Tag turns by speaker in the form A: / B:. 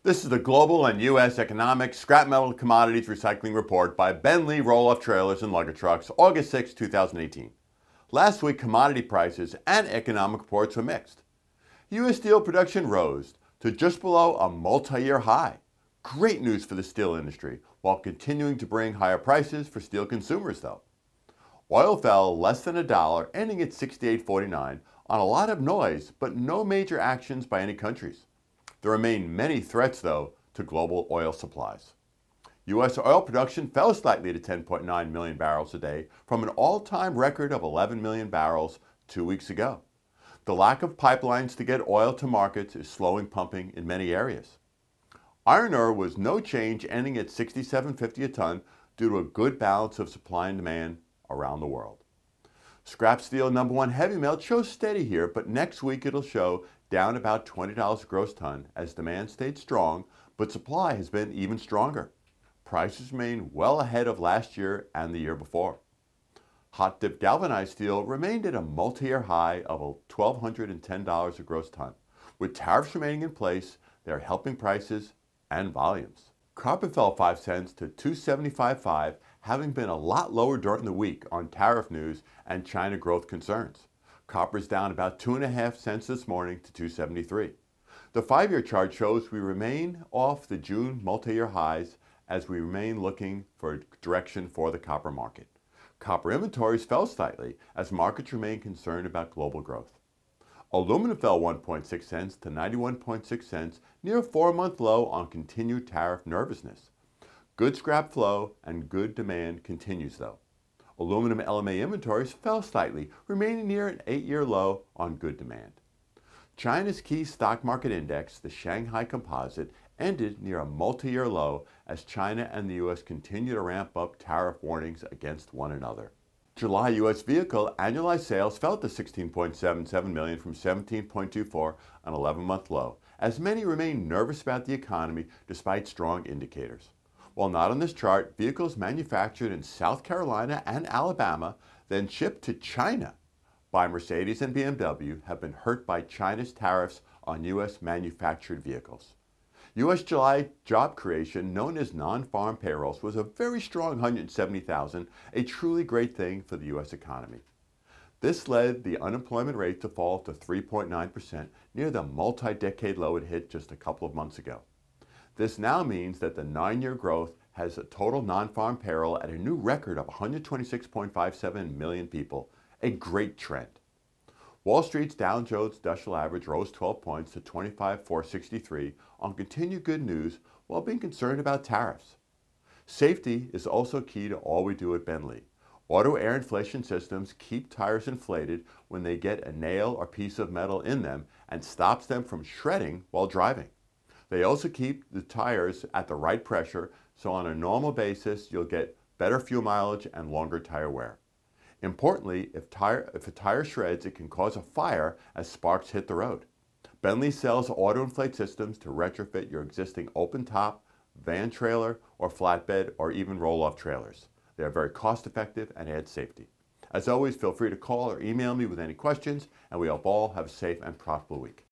A: This is the Global and U.S. Economic Scrap Metal Commodities Recycling Report by BENLEE Roll-Off Trailers and Luggage Trucks, August 6, 2018. Last week, commodity prices and economic reports were mixed. U.S. steel production rose to just below a multi-year high. Great news for the steel industry, while continuing to bring higher prices for steel consumers, though. Oil fell less than $1, ending at $68.49 on a lot of noise, but no major actions by any countries. There remain many threats, though, to global oil supplies. U.S. oil production fell slightly to 10.9 million barrels a day from an all-time record of 11 million barrels 2 weeks ago. The lack of pipelines to get oil to markets is slowing pumping in many areas. Iron ore was no change, ending at $67.50 a ton due to a good balance of supply and demand around the world. Scrap steel #1 heavy melt shows steady here, but next week it'll show down about $20 a gross ton as demand stayed strong, but supply has been even stronger. Prices remain well ahead of last year and the year before. Hot dip galvanized steel remained at a multi-year high of $1,210 a gross ton. With tariffs remaining in place, they are helping prices and volumes. Copper fell 5 cents to $2.75.5, having been a lot lower during the week on tariff news and China growth concerns. Copper is down about 2.5 cents this morning to $2.73. The 5-year chart shows we remain off the June multi-year highs as we remain looking for direction for the copper market. Copper inventories fell slightly as markets remain concerned about global growth. Aluminum fell 1.6 cents to 91.6 cents, near a 4-month low on continued tariff nervousness. Good scrap flow and good demand continues, though. Aluminum LME inventories fell slightly, remaining near an 8-year low on good demand. China's key stock market index, the Shanghai Composite, ended near a multi-year low as China and the U.S. continue to ramp up tariff warnings against one another. July U.S. vehicle annualized sales fell to 16.77 million from 17.24, an 11-month low, as many remain nervous about the economy despite strong indicators. While not on this chart, vehicles manufactured in South Carolina and Alabama, then shipped to China by Mercedes and BMW, have been hurt by China's tariffs on U.S. manufactured vehicles. U.S. July job creation, known as non-farm payrolls, was a very strong 170,000, a truly great thing for the U.S. economy. This led the unemployment rate to fall to 3.9%, near the multi-decade low it hit just a couple of months ago. This now means that the 9-year growth has a total non-farm payroll at a new record of 126.57 million people, a great trend. Wall Street's Dow Jones Industrial Average rose 12 points to 25,463 on continued good news while being concerned about tariffs. Safety is also key to all we do at BENLEE. Auto air inflation systems keep tires inflated when they get a nail or piece of metal in them and stops them from shredding while driving. They also keep the tires at the right pressure, so on a normal basis you'll get better fuel mileage and longer tire wear. Importantly, if a tire shreds, it can cause a fire as sparks hit the road. BENLEE sells auto-inflate systems to retrofit your existing open-top, van trailer, or flatbed, or even roll-off trailers. They are very cost-effective and add safety. As always, feel free to call or email me with any questions, and we hope all have a safe and profitable week.